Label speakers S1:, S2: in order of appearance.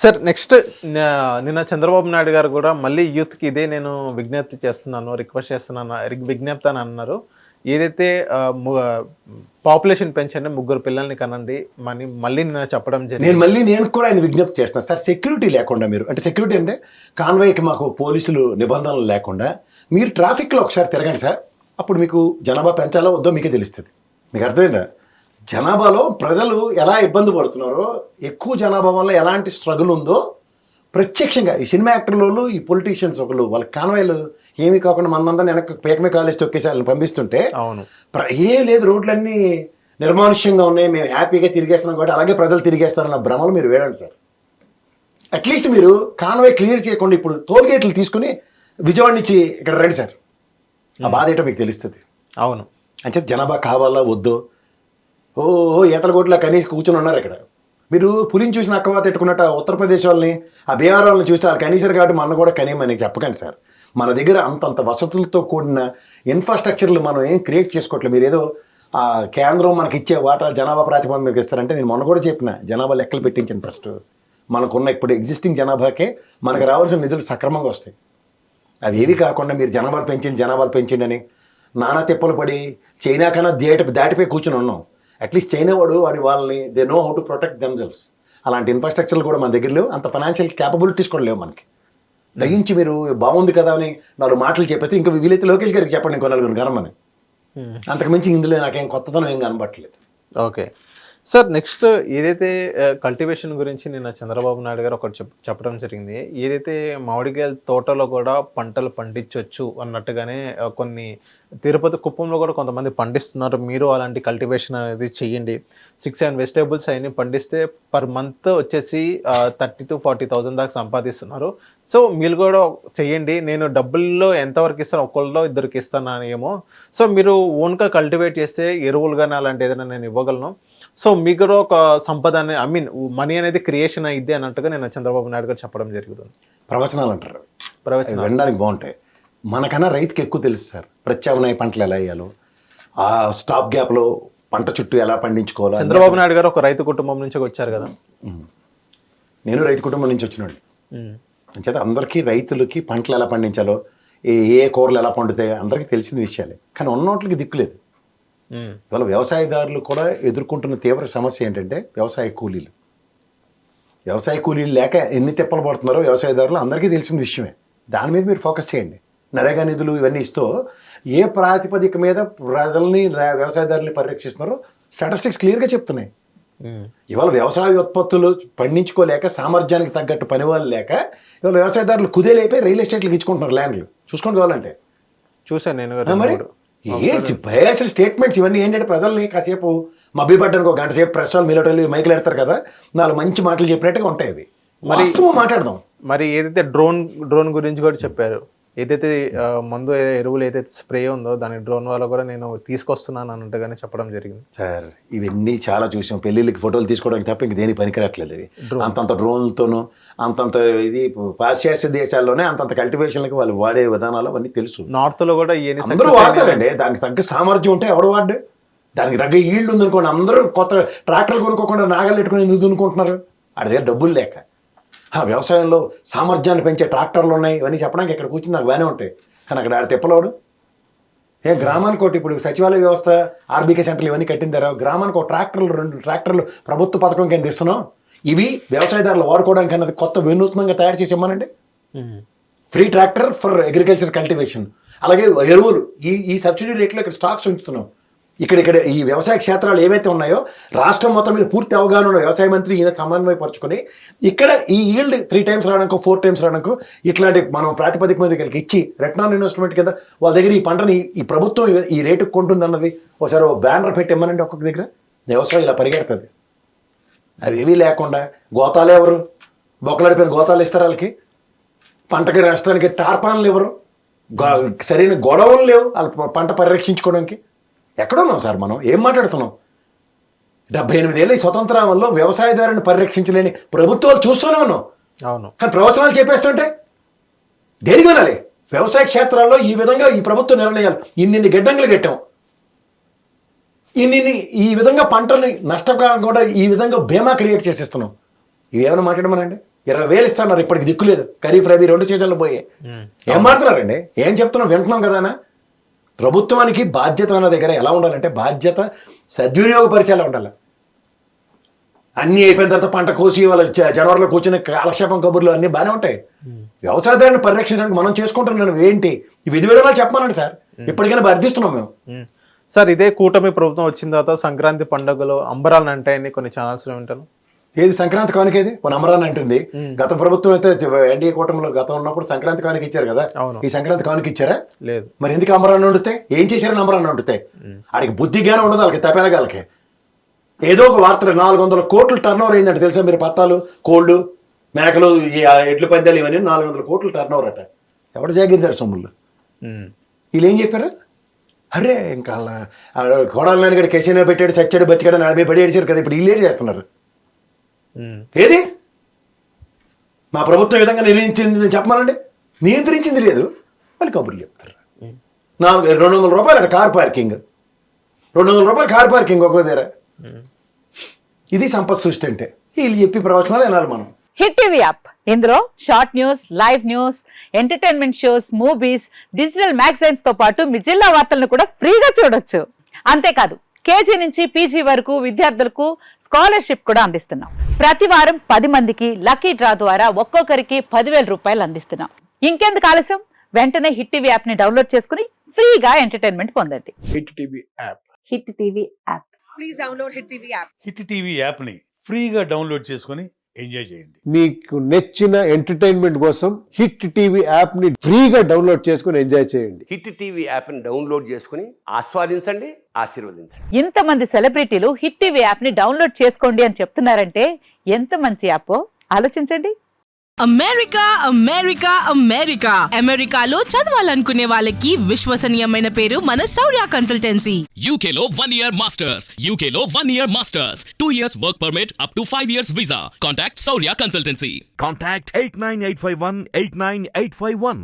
S1: Sir next నిన్న చంద్రబాబు నాయుడు గారు కూడా మళ్ళీ యూత్‌కి ఇదే నేను విజ్ఞప్తి చేస్తున్నాను, రిక్వెస్ట్ చేస్తున్నాను, విజ్ఞప్తి అని అన్నారు. ఏదైతే పాపులేషన్ పెంచండి, 3 పిల్లల్ని కనండి అని మళ్ళీ నిన్న చెప్పడం జరిగింది.
S2: నేను కూడా ఆయన విజ్ఞప్తి చేస్తున్నాను సార్. సెక్యూరిటీ లేకుండా మీరు అంటే సెక్యూరిటీ అంటే కాన్వాయ్కి మాకు పోలీసులు నిబంధనలు లేకుండా మీరు ట్రాఫిక్లో ఒకసారి తిరగండి సార్. అప్పుడు మీకు జనాభా పెంచాలో వద్దో మీకే తెలుస్తుంది. మీకు అర్థమైందా? జనాభాలో ప్రజలు ఎలా ఇబ్బంది పడుతున్నారో, ఎక్కువ జనాభా వల్ల ఎలాంటి స్ట్రగుల్ ఉందో ప్రత్యక్షంగా ఈ సినిమా యాక్టర్లు, ఈ పొలిటీషియన్స్ ఒకళ్ళు వాళ్ళ కాన్వాయ్లు ఏమీ కాకుండా మనమందరం వెనక్కి పేకమే కాలేజ్ తొక్కేసి వాళ్ళని పంపిస్తుంటే
S1: అవును,
S2: ఏం లేదు, రోడ్లన్నీ నిర్మానుష్యంగా ఉన్నాయి, మేము హ్యాపీగా తిరిగేస్తున్నాం కాబట్టి అలాగే ప్రజలు తిరిగేస్తారన్న భ్రమలు మీరు వేయండి సార్. అట్లీస్ట్ మీరు కాన్వాయ్ క్లియర్ చేయకుండా ఇప్పుడు టోల్ గేట్లు తీసుకుని విజయవాడ నుంచి ఇక్కడ రండి సార్. ఆ బాధ ఏంటో మీకు తెలుస్తుంది.
S1: అవును,
S2: అంటే జనాభా కావాలా వద్దో, ఈతల గోట్ల కనీసం కూర్చొని ఉన్నారు ఇక్కడ. మీరు పులిని చూసిన అక్కవా పెట్టుకున్నట్టు ఉత్తరప్రదేశ్ వాళ్ళని, ఆ బీహార్ వాళ్ళని చూస్తే వాళ్ళు కనీసారు కాబట్టి మన కూడా కనీమని చెప్పకండి సార్. మన దగ్గర అంతంత వసతులతో కూడిన ఇన్ఫ్రాస్ట్రక్చర్లు మనం ఏం క్రియేట్ చేసుకోవట్లేదు. మీరు ఏదో ఆ కేంద్రం మనకి ఇచ్చే వాటా జనాభా ప్రాతిపదికన మీకు ఇస్తారంటే నేను మొన్న కూడా చెప్పిన జనాభా లెక్కలు పెట్టించాను. ఫస్ట్ మనకున్న ఇప్పుడు ఎగ్జిస్టింగ్ జనాభాకే మనకు రావాల్సిన నిధులు సక్రమంగా వస్తాయి. అవి ఏవి కాకుండా మీరు జనాభాలు పెంచండి అని నానా తిప్పలు పడి చైనా కన్నా దాటిపోయి కూర్చొని ఉన్నాం. అట్లీస్ట్ చైనా వాడి వాళ్ళని they know how to protect themselves. అలాంటి ఇన్ఫ్రాస్ట్రక్చర్లు కూడా మన దగ్గర లేవు, అంత ఫైనాన్షియల్ క్యాపబిలిటీస్ కూడా లేవు మనకి. దయించి మీరు బాగుంది కదా అని 4 మాటలు చెప్పేస్తే ఇంకా వీలైతే లోకేష్ గారికి చెప్పండి ఇంకో 4 గనమని. అంతకుమించి ఇందులో నాకేం కొత్తదనం ఏం కనబట్టలేదు.
S1: ఓకే సార్, నెక్స్ట్ ఏదైతే కల్టివేషన్ గురించి నిన్న చంద్రబాబు నాయుడు గారు ఒకటి చెప్పడం జరిగింది. ఏదైతే మామిడికాయల తోటలో కూడా పంటలు పండించవచ్చు అన్నట్టుగానే కొన్ని తిరుపతి కుప్పంలో కూడా కొంతమంది పండిస్తున్నారు. మీరు అలాంటి కల్టివేషన్ అనేది చెయ్యండి. 6-7 వెజిటేబుల్స్ అవన్నీ పండిస్తే పర్ మంత్ వచ్చేసి 30,000 to 40,000 దాకా సంపాదిస్తున్నారు. సో మీరు కూడా చెయ్యండి. నేను డబ్బుల్లో ఎంతవరకు ఇస్తాను, ఒకళ్ళలో ఇద్దరికి ఇస్తాను ఏమో. సో మీరు ఓన్గా కల్టివేట్ చేస్తే ఎరువులు కానీ అలాంటి ఏదైనా నేను ఇవ్వగలను. సో మీకు కూడా ఒక సంపద మనీ అనేది క్రియేషన్ అయ్యిద్ది అన్నట్టుగా నేను చంద్రబాబు నాయుడు గారు చెప్పడం జరుగుతుంది.
S2: ప్రవచనాలు అంటారు, వినడానికి బాగుంటాయి. మనకన్నా రైతుకి ఎక్కువ తెలుసు సార్. ప్రత్యామ్నాయ పంటలు ఎలా వేయాలో, ఆ స్టాప్ గ్యాప్లో పంట చుట్టూ ఎలా పండించుకోవాలో.
S1: చంద్రబాబు నాయుడు గారు ఒక రైతు కుటుంబం నుంచి వచ్చారు కదా.
S2: నేను రైతు కుటుంబం నుంచి వచ్చినాడు. అంచేత అందరికీ రైతులకి పంటలు ఎలా పండించాలో, ఏ కూరలు ఎలా పండుతాయో అందరికీ తెలిసిన విషయాలే. కానీ ఉన్నోట్లకి దిక్కులేదు. ఇవాళ వ్యవసాయదారులు కూడా ఎదుర్కొంటున్న తీవ్ర సమస్య ఏంటంటే వ్యవసాయ కూలీలు లేక ఎన్ని తిప్పలు పడుతున్నారో వ్యవసాయదారులు అందరికీ తెలిసిన విషయమే. దాని మీద మీరు ఫోకస్ చేయండి. నరేగా నిధులు ఇవన్నీ ఇస్తూ ఏ ప్రాతిపదిక మీద ప్రజల్ని వ్యవసాయదారుల్ని పరిరక్షిస్తున్నారో స్టాటిస్టిక్స్ క్లియర్గా చెప్తున్నాయి. ఇవాళ వ్యవసాయ ఉత్పత్తులు పండించుకోలేక, సామర్థ్యానికి తగ్గట్టు పనివాళ్ళు లేక ఇవాళ వ్యవసాయదారులు కుదేలైపోయి రియల్ ఎస్టేట్లకు ఇచ్చుకుంటున్నారు ల్యాండ్లు. చూసుకోండి కావాలంటే.
S1: చూసాను నేను.
S2: మరి బయాస్డ్ స్టేట్మెంట్స్ ఇవన్నీ ఏంటంటే ప్రజల్ని కాసేపు మభ్యపడ్డానికి ఒక గంట సేపు ప్రెస్ వాళ్ళు మిలిటరీ మైకులు పెడతారు కదా, 4 మంచి మాటలు చెప్పినట్టుగా ఉంటాయి. అవి మరి మాట్లాడదాం.
S1: మరి ఏదైతే డ్రోన్ గురించి కూడా చెప్పారు, ఏదైతే మందు ఎరువులు ఏదైతే స్ప్రే ఉందో దాని డ్రోన్ వల్ల కూడా నేను తీసుకొస్తున్నాను అన్నట్టుగానే చెప్పడం జరిగింది.
S2: సార్ ఇవన్నీ చాలా చూసాం. పెళ్ళిళ్ళకి ఫోటోలు తీసుకోవడానికి తప్ప ఇంక దేనికి పనికిరాట్లేదు. ఇది అంతంత డ్రోన్లతోనూ అంతంత ఇది పాశ్చాత్య దేశాల్లోనే అంతంత కల్టివేషన్లకి వాళ్ళు వాడే విధానాలు అవన్నీ తెలుసు.
S1: నార్త్లో కూడా
S2: అందరూ వాడతారండి. దానికి తగ్గ సామర్థ్యం ఉంటే ఎవడు వాడు, దానికి తగ్గ ఈల్డ్ ఉందనుకోండి. అందరూ కొత్త ట్రాక్టర్లు కొనుక్కోకుండా నాగలు పెట్టుకుని ఎందుకు దున్నుకుంటున్నారు? వాడి దగ్గర డబ్బులు లేక. వ్యవసాయంలో సామర్థ్యాన్ని పెంచే ట్రాక్టర్లు ఉన్నాయి ఇవన్నీ చెప్పడానికి ఇక్కడ కూర్చుని నాకు బాగానే ఉంటాయి. కానీ అక్కడ ఆడ తిప్పలోడు గ్రామానికి ఒకటి ఇప్పుడు సచివాలయ వ్యవస్థ, ఆర్బీకే సెంటర్లు ఇవన్నీ కట్టిన తర్వాత గ్రామానికి ఒక 2 ట్రాక్టర్లు ప్రభుత్వ పథకం కింద ఇస్తున్నాం. ఇవి వ్యవసాయదారులు వాడుకోవడానికి అన్నది కొత్త వినూత్నంగా తయారు చేసి ఇవ్వమనండి. Free tractor for agriculture cultivation. అలాగే ఎరువులు ఈ సబ్సిడీ రేట్లో ఇక్కడ స్టాక్స్ ఉంచుతున్నాం. ఇక్కడ ఈ వ్యవసాయ క్షేత్రాలు ఏవైతే ఉన్నాయో రాష్ట్రం మొత్తం మీద పూర్తి అవగాహన ఉన్న వ్యవసాయ మంత్రి ఈయన సమన్వయపరుచుకొని ఇక్కడ ఈ ఈల్డ్ 3 times రావడానికి 4 times రావడానికి ఇట్లాంటి మనం ప్రాతిపదిక మీద ఇచ్చి రిటర్న్ ఆన్ ఇన్వెస్ట్మెంట్ కింద వాళ్ళ దగ్గర ఈ పంటని ఈ ప్రభుత్వం ఈ రేటుకు కొంటుంది అన్నది ఒకసారి బ్యానర్ పెట్టి ఇమ్మనండి. ఒక్కొక్క దగ్గర వ్యవసాయం ఇలా పరిగెడుతుంది. అవి ఏవీ లేకుండా గోతాలు ఎవరు, బొక్కలాడిపోయిన గోతాలు ఇస్తారు వాళ్ళకి. పంటకి రాష్ట్రానికి టార్పాన్లు ఎవరు, సరైన గొడవలు లేవు వాళ్ళ పంట పరిరక్షించుకోవడానికి. ఎక్కడున్నాం సార్ మనం? ఏం మాట్లాడుతున్నాం? 78 ఏళ్ళ ఈ స్వతంత్రంలో వ్యవసాయదారుని పరిరక్షించలేని ప్రభుత్వాలు చూస్తూనే ఉన్నాం.
S1: అవును.
S2: కానీ ప్రవచనాలు చెప్పేస్తుంటే దేనికి వినాలి? వ్యవసాయ క్షేత్రాల్లో ఈ విధంగా ఈ ప్రభుత్వ నిర్ణయాలు, ఇన్ని గిడ్డంగులు కట్టాం, ఈ విధంగా పంటని నష్టం కూడా ఈ విధంగా బీమా క్రియేట్ చేసేస్తున్నాం. ఇవి ఏమైనా మాట్లాడమనండి. 20,000 ఇస్తున్నారు, ఇప్పటికి దిక్కులేదు. ఖరీఫ్ రబీ 2 సీజన్లు పోయాయి. ఏం మాట్లాడారండి? ఏం చెప్తున్నాం వింటున్నాం కదా. ప్రభుత్వానికి బాధ్యత అన్న దగ్గర ఎలా ఉండాలంటే బాధ్యత సద్వినియోగపరిచేలా ఉండాలి. అన్నీ అయిపోయిన తర్వాత పంట కోసి వాళ్ళ జనవరిలో కూర్చుని కాలక్షేపం కబుర్లు అన్నీ బాగానే ఉంటాయి. వ్యవసాయదారుని పరిరక్షించడానికి మనం చేసుకుంటున్నాం ఏంటి ఈ విధి విధానాలు చెప్పమనండి సార్. ఇప్పటికైనా అర్థిస్తున్నాం మేము.
S1: సార్ ఇదే కూటమి ప్రభుత్వం వచ్చిన తర్వాత సంక్రాంతి పండుగలో అంబరాలు అంటాయని కొన్ని ఛానల్స్లో వింటాను.
S2: ఏది సంక్రాంతి కానుకేది ఒక నమ్మరాన్ని అంటుంది. గత ప్రభుత్వం అయితే ఎన్డీఏ కూటమిలో గతం ఉన్నప్పుడు సంక్రాంతి కానుక ఇచ్చారు కదా. ఈ సంక్రాంతి కానుక ఇచ్చారా? లేదు. మరి ఎందుకు అంబరాన్ని వండితే ఏం చేశారని అంబరాన్ని వండితే? ఆడికి బుద్ధి జ్ఞానం ఉండదు వాళ్ళకి, తపేలగాలకి. ఏదో ఒక వార్త 400 కోట్లు టర్న్ ఓవర్ అయిందంటే తెలుసా మీరు? పత్తాలు, కోళ్ళు, మేకలు, ఎడ్ల పందాలు ఇవన్నీ 400 కోట్లు టర్న్ ఓవర్ అట. ఎవడు జాగిరిదారు సొమ్ములు? వీళ్ళు ఏం చెప్పారు? అరే ఇంకా కోడాల నాన్నగడి కెసినో పెట్టాడు, చచ్చాడు, బతికాడు, 40 పడి ఏడిచారు కదా. ఇప్పుడు వీళ్ళు ఏం చేస్తున్నారు? ఏది మా ప్రభుత్వం విధంగా నియంత్రించింది నేను చెప్పమానండి? నియంత్రించింది లేదు, వాళ్ళు కబుర్లు చెప్తారు. 200 రూపాయలు అక్కడ కార్ పార్కింగ్, 200 రూపాయలు కార్ పార్కింగ్ ఒక్కో దగ్గర. ఇది సంపత్ సృష్టి అంటే. వీళ్ళు చెప్పి ప్రవచనాలు వినాలి మనం.
S3: హిట్ టీవీ యాప్, ఇందులో short news, live news, entertainment shows, movies, digital magazines తో పాటు మీ జిల్లా వార్తలను కూడా ఫ్రీగా చూడొచ్చు. అంతేకాదు కేజీ నుంచి పీజీ వరకు విద్యార్థులకు స్కాలర్షిప్ కూడా అందిస్తున్నాం. ప్రతి వారం 10 మందికి లక్కీ డ్రా ద్వారా ఒక్కొక్కరికి 10,000 రూపాయలు అందిస్తున్నాం. ఇంకెందుకు ఆలస్యం? వెంటనే హిట్ టీవీ యాప్ ని డౌన్లోడ్ చేసుకుని ఫ్రీగా ఎంటర్టైన్మెంట్ పొందండి.
S4: Hit TV app.
S3: Hit TV app.
S5: Please download Hit TV app.
S4: Hit TV యాప్ని ఫ్రీగా డౌన్లోడ్ చేసుకొని ఎంజాయ్ చేయండి.
S6: మీకు నచ్చిన ఎంటర్టైన్మెంట్ కోసం హిట్ టీవీ యాప్ ని ఫ్రీగా డౌన్లోడ్ చేసుకుని ఎంజాయ్ చేయండి.
S7: హిట్ టీవీ యాప్ని డౌన్లోడ్ చేసుకుని ఆస్వాదించండి, ఆశీర్వదించండి.
S3: ఇంతమంది సెలబ్రిటీలు హిట్ టీవీ యాప్ ని డౌన్లోడ్ చేసుకోండి అని చెప్తున్నారంటే ఎంత మంచి యాప్ ఆలోచించండి.
S8: అమెరికా అమెరికా అమెరికా అమెరికాలో చదవాలనుకునే వాళ్ళకి విశ్వసనీయమైన పేరు మన శౌర్య కన్సల్టెన్సీ.
S9: UK లో 1 year masters. UK లో 1 year masters. 2 years work permit up to 5 years visa. Contact Saurya Consultancy.
S10: Contact 89851 89851.